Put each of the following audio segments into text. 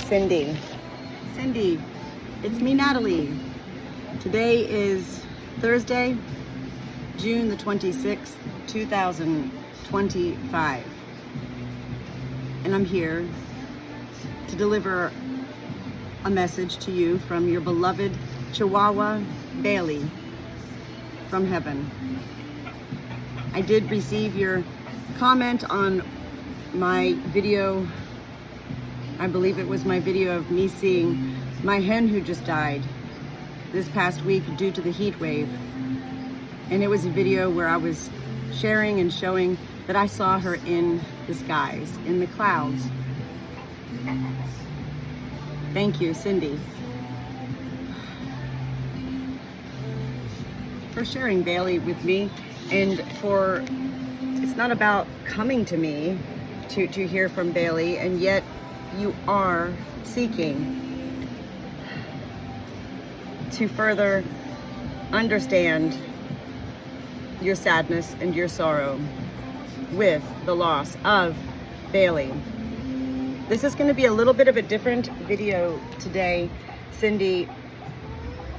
Cindy. Cindy, it's me, Natalie. Today is Thursday, June the 26th, 2025. And I'm here to deliver a message to you from your beloved Chihuahua, Bailey, from heaven. I did receive your comment on my video. I believe it was my video of me seeing my hen who just died this past week due to the heat wave. And it was a video where I was sharing and showing that I saw her in the skies, in the clouds. Thank you, Cindy, for sharing Bailey with me, and for, it's not about coming to me to hear from Bailey, and yet you are seeking to further understand your sadness and your sorrow with the loss of Bailey. This is going to be a little bit of a different video today, Cindy,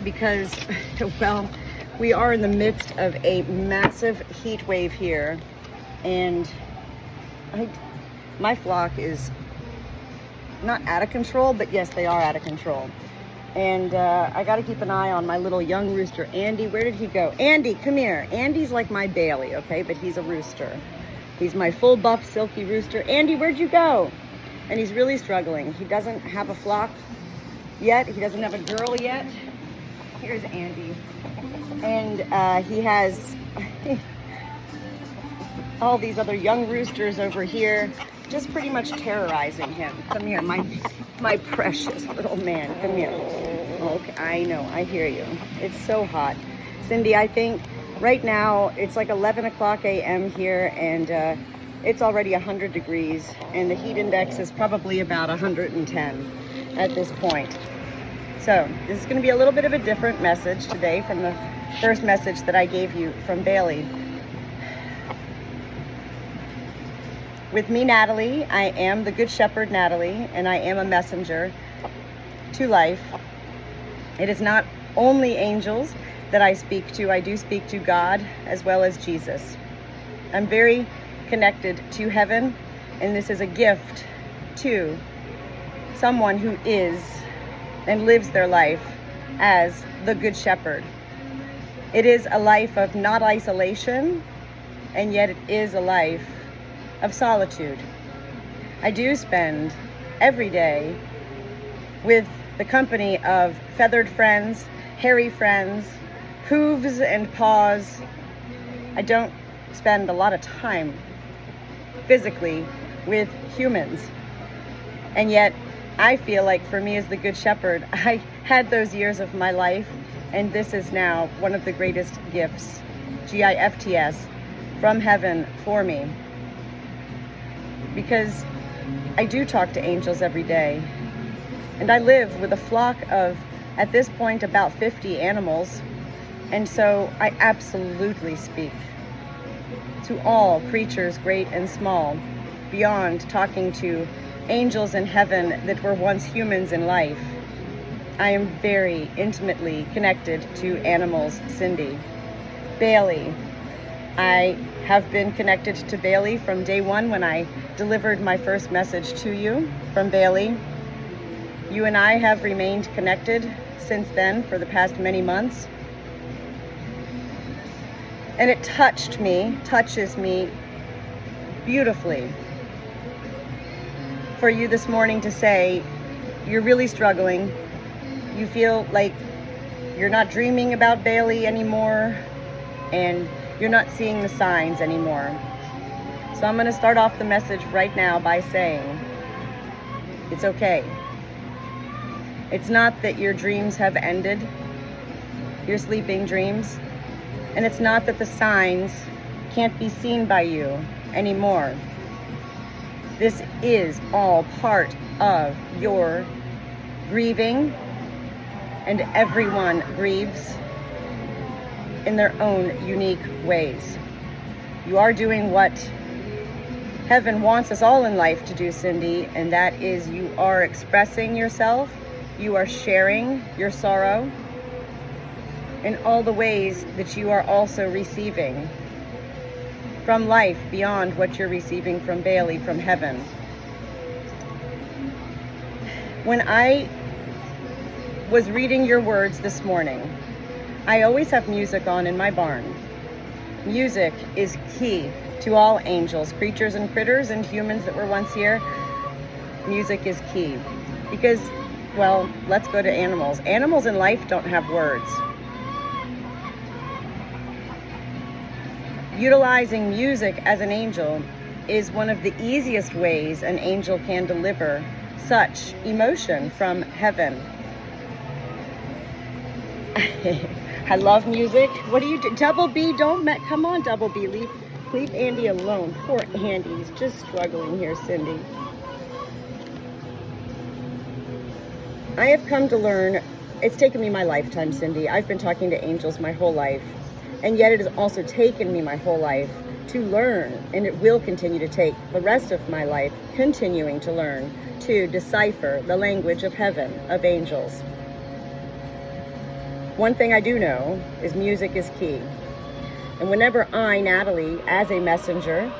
because, well, we are in the midst of a massive heat wave here, and my flock is not out of control, but yes, they are out of control. And I got to keep an eye on my little young rooster, Andy. Where did he go? Andy, come here. Andy's like my Bailey, okay? But he's a rooster. He's my full buff, silky rooster. Andy, where'd you go? And he's really struggling. He doesn't have a flock yet. He doesn't have a girl yet. Here's Andy. And he has all these other young roosters over here, just pretty much terrorizing him. Come here, my precious little man. Come here. Okay, I know, I hear you. It's so hot. Cindy, I think right now it's like 11 o'clock a.m. here, and it's already 100 degrees, and the heat index is probably about 110 at this point. So this is going to be a little bit of a different message today from the first message that I gave you from Bailey. With me, Natalie, I am the Good Shepherd, Natalie, and I am a messenger to life. It is not only angels that I speak to. I do speak to God as well as Jesus. I'm very connected to heaven, and this is a gift to someone who is and lives their life as the Good Shepherd. It is a life of not isolation, and yet it is a life of solitude. I do spend every day with the company of feathered friends, hairy friends, hooves and paws. I don't spend a lot of time physically with humans. And yet I feel like for me as the Good Shepherd, I had those years of my life, and this is now one of the greatest gifts, GIFTS, from heaven for me. Because I do talk to angels every day, and I live with a flock of, at this point, about 50 animals, and so I absolutely speak to all creatures, great and small, beyond talking to angels in heaven that were once humans in life. I am very intimately connected to animals, Cindy. Bailey, I have been connected to Bailey from day one when I delivered my first message to you from Bailey. You and I have remained connected since then for the past many months. And it touches me beautifully for you this morning to say you're really struggling. You feel like you're not dreaming about Bailey anymore, and you're not seeing the signs anymore. So I'm going to start off the message right now by saying it's okay. It's not that your dreams have ended, your sleeping dreams, and it's not that the signs can't be seen by you anymore. This is all part of your grieving, and everyone grieves in their own unique ways. You are doing what heaven wants us all in life to do, Cindy, and that is you are expressing yourself, you are sharing your sorrow in all the ways that you are also receiving from life beyond what you're receiving from Bailey, from heaven. When I was reading your words this morning, I always have music on in my barn. Music is key to all angels, creatures and critters, and humans that were once here. Music is key because, well, let's go to animals. Animals in life don't have words. Utilizing music as an angel is one of the easiest ways an angel can deliver such emotion from heaven. I love music. What do you do? Double B, come on, Double B, leave Andy alone. Poor Andy, he's just struggling here, Cindy. I have come to learn, it's taken me my lifetime, Cindy. I've been talking to angels my whole life, and yet it has also taken me my whole life to learn, and it will continue to take the rest of my life continuing to learn, to decipher the language of heaven, of angels. One thing I do know is music is key. And whenever I, Natalie, as a messenger,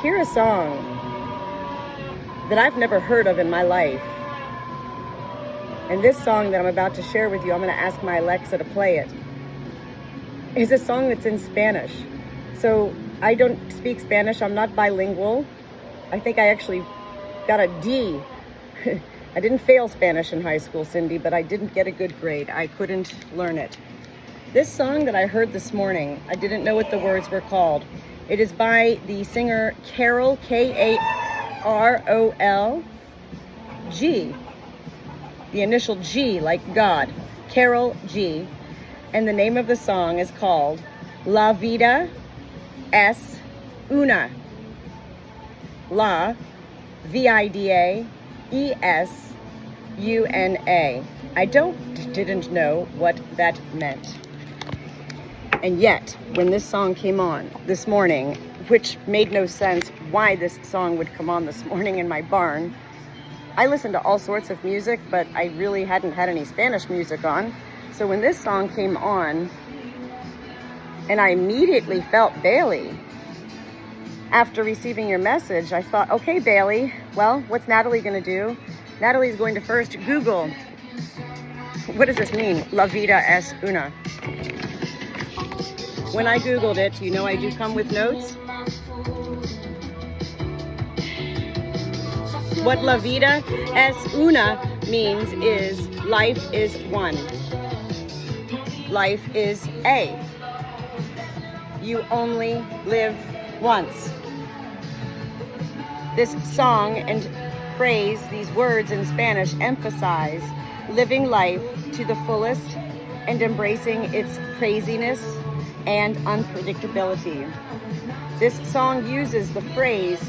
hear a song that I've never heard of in my life, and this song that I'm about to share with you, I'm going to ask my Alexa to play it, is a song that's in Spanish. So I don't speak Spanish. I'm not bilingual. I think I actually got a D. I didn't fail Spanish in high school, Cindy, but I didn't get a good grade. I couldn't learn it. This song that I heard this morning, I didn't know what the words were called. It is by the singer Carol, Karol G. The initial G, like God. Carol G. And the name of the song is called La Vida es Una. La, V-I-D-A, E-S-U-N-A. I didn't know what that meant. And yet, when this song came on this morning, which made no sense why this song would come on this morning in my barn, I listened to all sorts of music, but I really hadn't had any Spanish music on. So when this song came on, and I immediately felt Bailey, after receiving your message, I thought, okay, Bailey, well, what's Natalie going to do? Natalie's going to first Google, what does this mean? La vida es una. When I Googled it, you know I do come with notes. What la vida es una means is life is one. Life is a. You only live once. This song and phrase, these words in Spanish, emphasize living life to the fullest and embracing its craziness and unpredictability. This song uses the phrase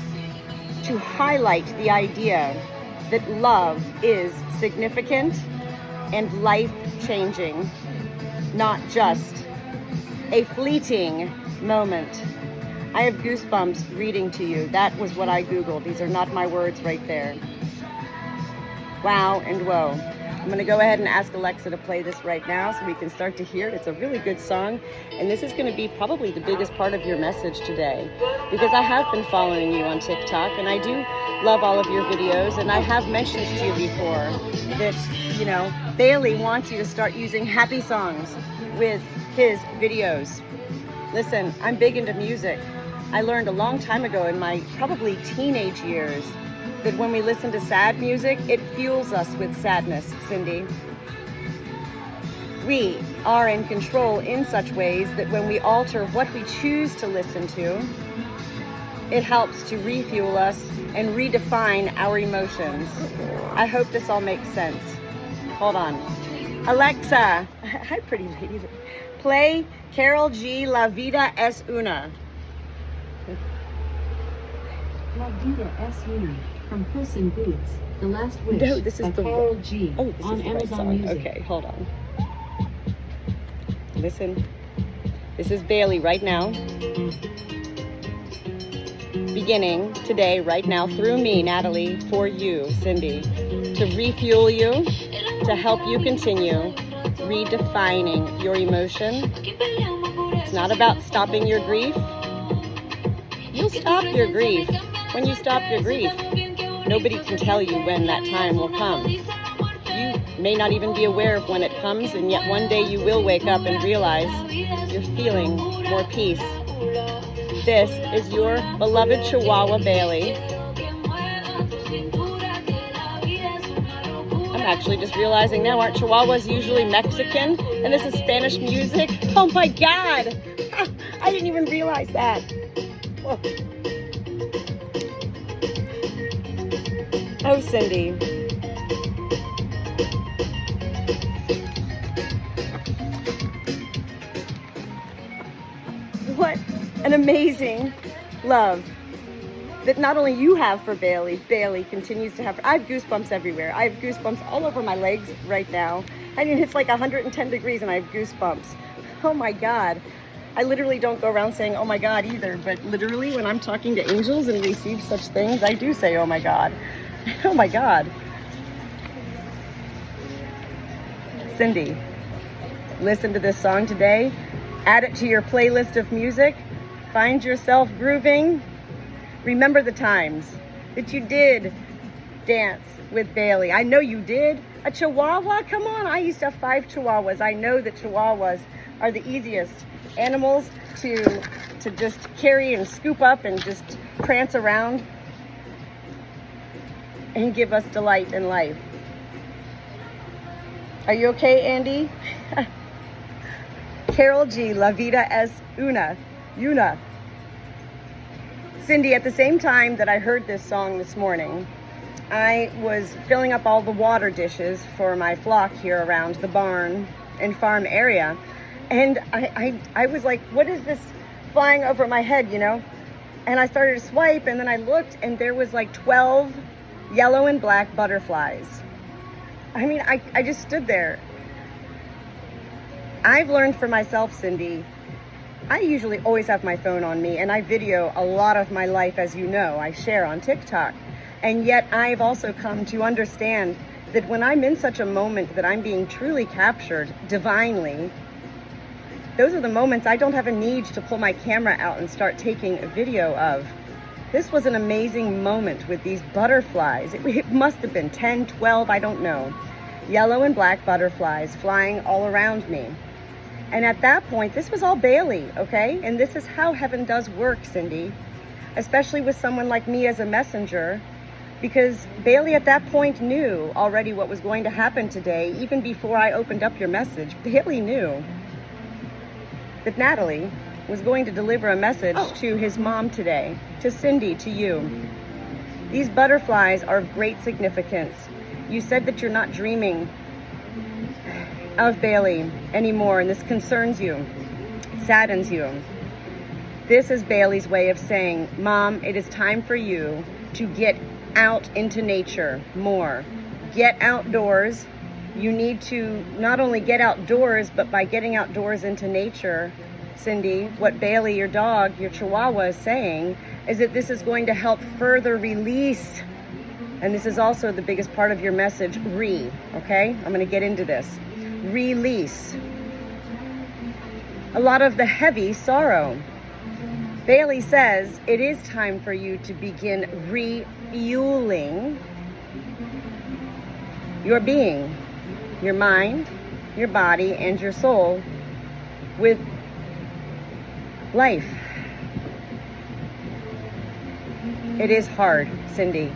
to highlight the idea that love is significant and life-changing, not just a fleeting moment. I have goosebumps reading to you. That was what I Googled. These are not my words right there. Wow and whoa. I'm going to go ahead and ask Alexa to play this right now so we can start to hear it. It's a really good song, and this is going to be probably the biggest part of your message today, because I have been following you on TikTok, and I do love all of your videos, and I have mentioned to you before that, you know, Bailey wants you to start using happy songs with his videos. Listen, I'm big into music. I learned a long time ago in my probably teenage years that when we listen to sad music, it fuels us with sadness, Cindy. We are in control in such ways that when we alter what we choose to listen to, it helps to refuel us and redefine our emotions. I hope this all makes sense. Hold on. Alexa, hi pretty lady. Play Carol G, La Vida es Una. La Vida es Una. From Puss in Boots, The Last Wish, No, this is by the Karol G. Oh, this on is the right Amazon song. Music. Okay, hold on. Listen, this is Bailey right now. beginning today, right now, through me, Natalie, for you, Cindy, to refuel you, to help you continue redefining your emotion. It's not about stopping your grief. You'll stop your grief when you stop your grief. Nobody can tell you when that time will come. You may not even be aware of when it comes, and yet one day you will wake up and realize you're feeling more peace. This is your beloved Chihuahua Bailey. I'm actually just realizing now, aren't Chihuahuas usually Mexican? And this is Spanish music? Oh my God! I didn't even realize that. Whoa. Oh, Cindy. What an amazing love that not only you have for Bailey, Bailey continues to have. I have goosebumps everywhere. I have goosebumps all over my legs right now. I mean, it's like 110 degrees and I have goosebumps. Oh my God. I literally don't go around saying, oh my God, either, but literally when I'm talking to angels and receive such things, I do say, oh my God. Oh my God. Cindy, listen to this song today. Add it to your playlist of music. Find yourself grooving. Remember the times that you did dance with Bailey. I know you did. A Chihuahua? Come on. I used to have 5 Chihuahuas. I know that Chihuahuas are the easiest animals to just carry and scoop up and just prance around and give us delight in life. Are you okay, Andy? Carol G, La Vida es una. Cindy, at the same time that I heard this song this morning, I was filling up all the water dishes for my flock here around the barn and farm area. And I was like, what is this flying over my head, you know? And I started to swipe, and then I looked, and there was like 12 yellow and black butterflies. I mean, I just stood there. I've learned for myself, Cindy, I usually always have my phone on me, and I video a lot of my life, as you know. I share on TikTok. And yet I've also come to understand that when I'm in such a moment that I'm being truly captured divinely, those are the moments I don't have a need to pull my camera out and start taking a video of. This was an amazing moment with these butterflies. It must have been 10, 12, I don't know. Yellow and black butterflies flying all around me. And at that point, this was all Bailey, okay? And this is how heaven does work, Cindy, especially with someone like me as a messenger, because Bailey at that point knew already what was going to happen today, even before I opened up your message. Bailey knew that Natalie was going to deliver a message to his mom today, to Cindy, to you. These butterflies are of great significance. You said that you're not dreaming of Bailey anymore, and this concerns you, saddens you. This is Bailey's way of saying, Mom, it is time for you to get out into nature more. Get outdoors. You need to not only get outdoors, but by getting outdoors into nature, Cindy, what Bailey, your dog, your Chihuahua, is saying is that this is going to help further release. And this is also the biggest part of your message, okay? I'm going to get into this. Release a lot of the heavy sorrow. Bailey says it is time for you to begin refueling your being, your mind, your body, and your soul with life. It is hard, Cindy.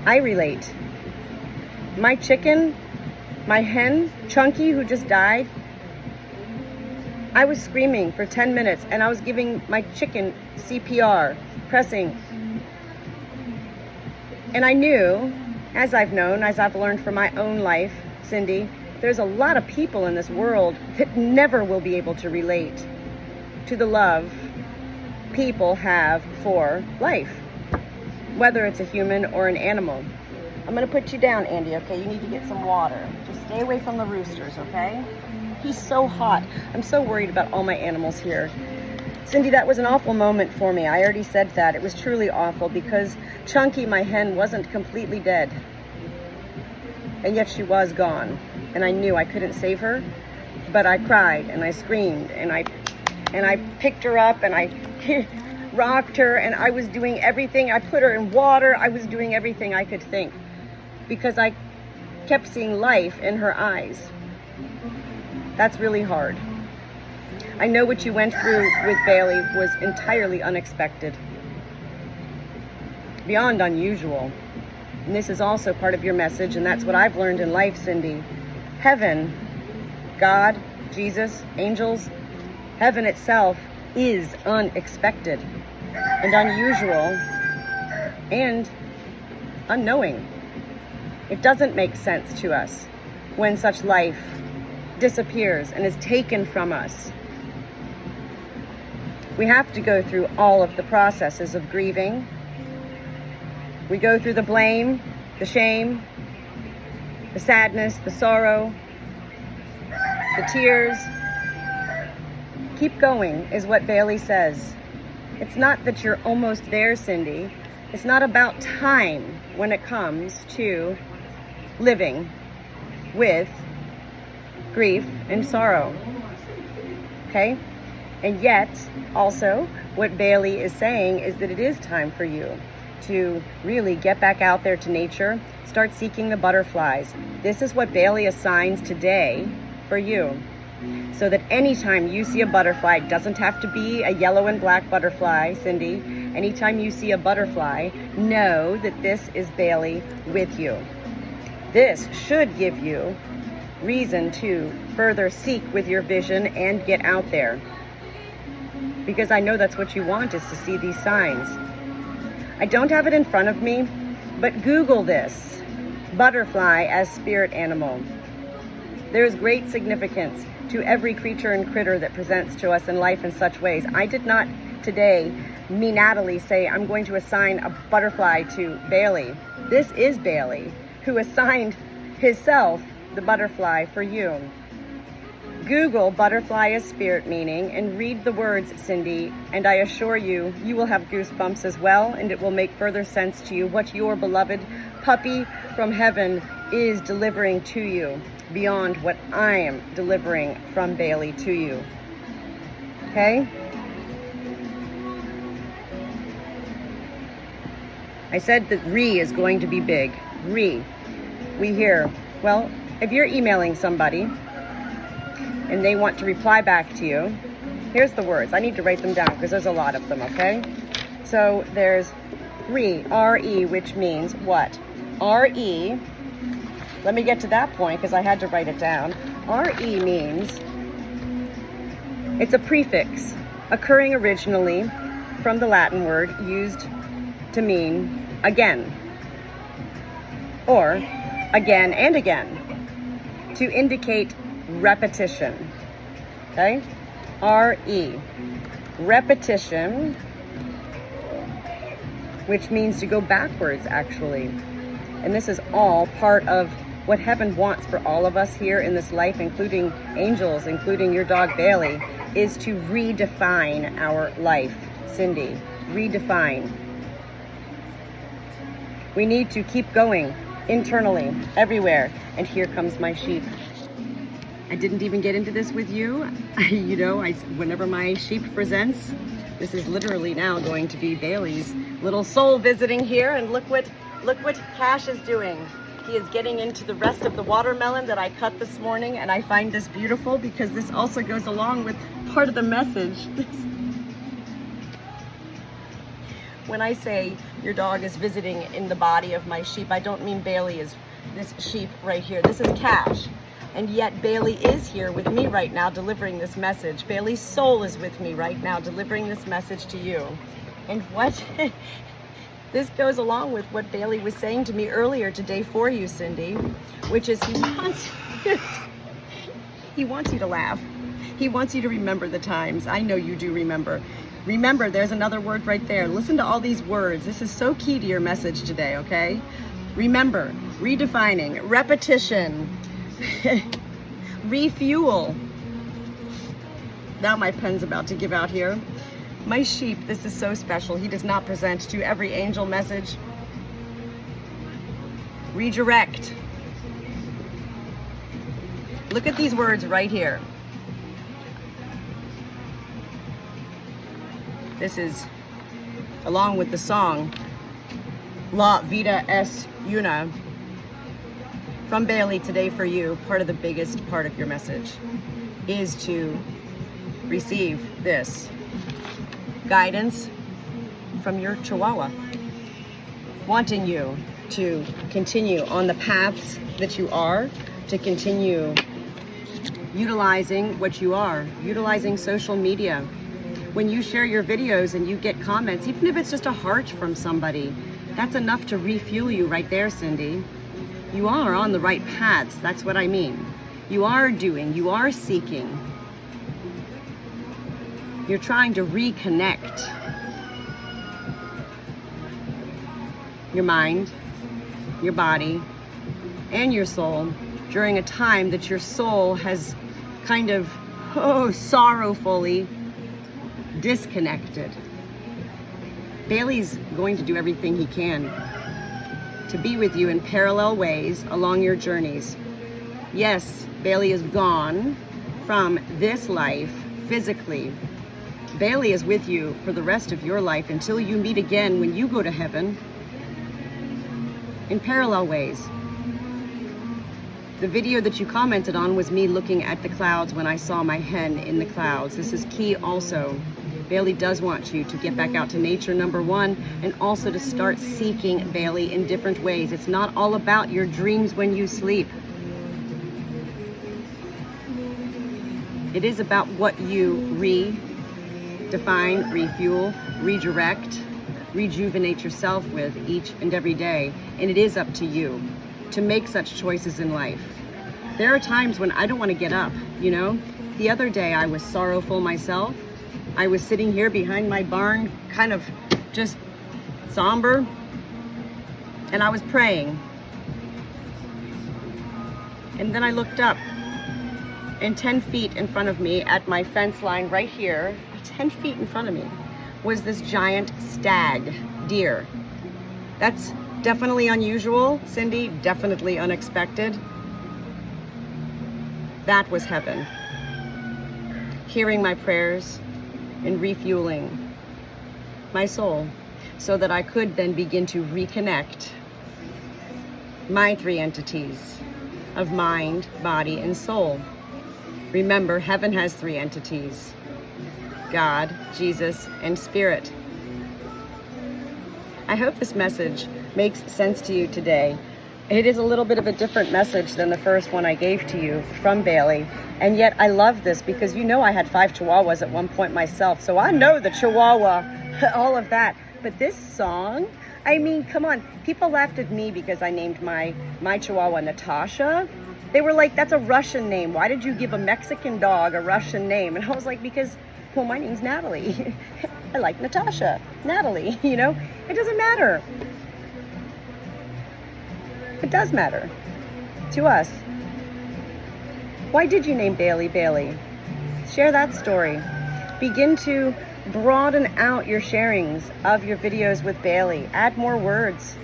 I relate. My chicken, my hen, Chunky, who just died, I was screaming for 10 minutes and I was giving my chicken CPR, pressing. And I knew, as I've known, as I've learned from my own life, Cindy, there's a lot of people in this world that never will be able to relate to the love people have for life, whether it's a human or an animal. I'm gonna put you down, Andy, okay? You need to get some water. Just stay away from the roosters, okay? He's so hot. I'm so worried about all my animals here. Cindy, that was an awful moment for me. I already said that. It was truly awful because Chunky, my hen, wasn't completely dead. And yet she was gone. And I knew I couldn't save her, but I cried and I screamed and I picked her up and I rocked her and I was doing everything. I put her in water. I was doing everything I could think because I kept seeing life in her eyes. That's really hard. I know what you went through with Bailey was entirely unexpected, beyond unusual. And this is also part of your message, and that's what I've learned in life, Cindy. Heaven, God, Jesus, angels, heaven itself is unexpected and unusual and unknowing. It doesn't make sense to us when such life disappears and is taken from us. We have to go through all of the processes of grieving. We go through the blame, the shame, the sadness, the sorrow, the tears. Keep going is what Bailey says. It's not that you're almost there, Cindy. It's not about time when it comes to living with grief and sorrow. Okay? And yet, also, what Bailey is saying is that it is time for you to really get back out there to nature, start seeking the butterflies. This is what Bailey assigns today for you. So that anytime you see a butterfly, it doesn't have to be a yellow and black butterfly, Cindy. Anytime you see a butterfly, know that this is Bailey with you. This should give you reason to further seek with your vision and get out there. Because I know that's what you want, is to see these signs. I don't have it in front of me, but Google this. Butterfly as spirit animal. There is great significance to every creature and critter that presents to us in life in such ways. I did not today, me, Natalie, say I'm going to assign a butterfly to Bailey. This is Bailey, who assigned himself the butterfly for you. Google butterfly as spirit meaning and read the words, Cindy, and I assure you, you will have goosebumps as well, and it will make further sense to you what your beloved puppy from heaven is delivering to you beyond what I am delivering from Bailey to you. Okay? I said that re is going to be big. Re. We hear, well, if you're emailing somebody and they want to reply back to you, here's the words. I need to write them down because there's a lot of them, okay? So there's re, R-E, which means what? R-E, let me get to that point because I had to write it down. R-E means, it's a prefix occurring originally from the Latin word used to mean again, or again and again, to indicate repetition. Okay? R-E. Repetition, which means to go backwards, actually. And this is all part of what heaven wants for all of us here in this life, including angels, including your dog Bailey, is to redefine our life. Cindy, redefine. We need to keep going internally, everywhere. And here comes my sheep. I didn't even get into this with you. You know, whenever my sheep presents, this is literally now going to be Bailey's little soul visiting here. And look what Cash is doing. He is getting into the rest of the watermelon that I cut this morning, and I find this beautiful because this also goes along with part of the message. When I say your dog is visiting in the body of my sheep, I don't mean Bailey is this sheep right here. This is Cash. And yet Bailey is here with me right now delivering this message. Bailey's soul is with me right now delivering this message to you. And what this goes along with what Bailey was saying to me earlier today for you, Cindy, which is he wants you to laugh. He wants you to remember the times. I know you do remember. Remember, there's another word right there. Listen to all these words. This is so key to your message today, okay? Remember, redefining, repetition, refuel. Now my pen's about to give out here. My sheep, this is so special. He does not present to every angel message. Redirect. Look at these words right here. This is along with the song La Vida es Una from Bailey today for you. Part of the biggest part of your message is to receive this guidance from your Chihuahua, wanting you to continue on the paths that you are, to continue utilizing what you are, utilizing social media. When you share your videos and you get comments, even if it's just a heart from somebody, that's enough to refuel you right there, Cindy. You are on the right paths. That's what I mean. You are doing, you are seeking. You're trying to reconnect your mind, your body, and your soul during a time that your soul has kind of, sorrowfully disconnected. Bailey's going to do everything he can to be with you in parallel ways along your journeys. Yes, Bailey is gone from this life physically. Bailey is with you for the rest of your life until you meet again when you go to heaven in parallel ways. The video that you commented on was me looking at the clouds when I saw my hen in the clouds. This is key also. Bailey does want you to get back out to nature, number one, and also to start seeking Bailey in different ways. It's not all about your dreams when you sleep. It is about what you redefine, refuel, redirect, rejuvenate yourself with each and every day. And it is up to you to make such choices in life. There are times when I don't want to get up, you know? The other day I was sorrowful myself. I was sitting here behind my barn, kind of just somber, and I was praying. And then I looked up, and 10 feet in front of me at my fence line right here, 10 feet in front of me, was this giant stag deer. That's definitely unusual, Cindy, definitely unexpected. That was heaven. Hearing my prayers and refueling my soul so that I could then begin to reconnect my three entities of mind, body, and soul. Remember, heaven has three entities: God, Jesus, and Spirit. I hope this message makes sense to you today. It is a little bit of a different message than the first one I gave to you from Bailey. And yet I love this because you know I had 5 Chihuahuas at one point myself. So I know the Chihuahua, all of that. But this song, I mean, come on. People laughed at me because I named my Chihuahua Natasha. They were like, that's a Russian name. Why did you give a Mexican dog a Russian name? And I was like, because, well, my name's Natalie. I like Natasha, Natalie, you know? It doesn't matter. It does matter to us. Why did you name Bailey Bailey? Share that story. Begin to broaden out your sharings of your videos with Bailey. Add more words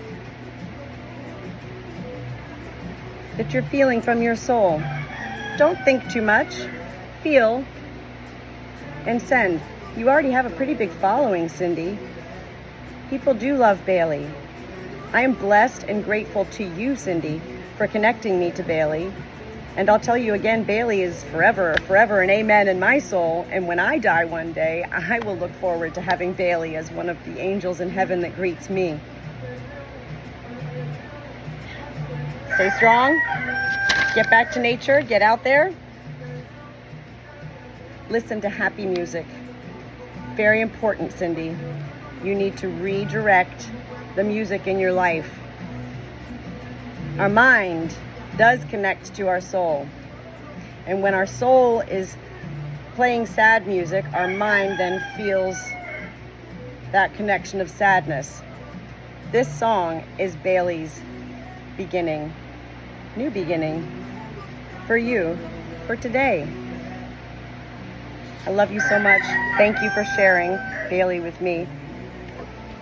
that you're feeling from your soul. Don't think too much. Feel and send. You already have a pretty big following, Cindy. People do love Bailey. I am blessed and grateful to you, Cindy, for connecting me to Bailey. And I'll tell you again, Bailey is forever, forever an amen in my soul. And when I die one day, I will look forward to having Bailey as one of the angels in heaven that greets me. Stay strong. Get back to nature. Get out there. Listen to happy music. Very important, Cindy. You need to redirect the music in your life. Our mind does connect to our soul. And when our soul is playing sad music, our mind then feels that connection of sadness. This song is Bailey's beginning, new beginning for you, for today. I love you so much. Thank you for sharing Bailey with me.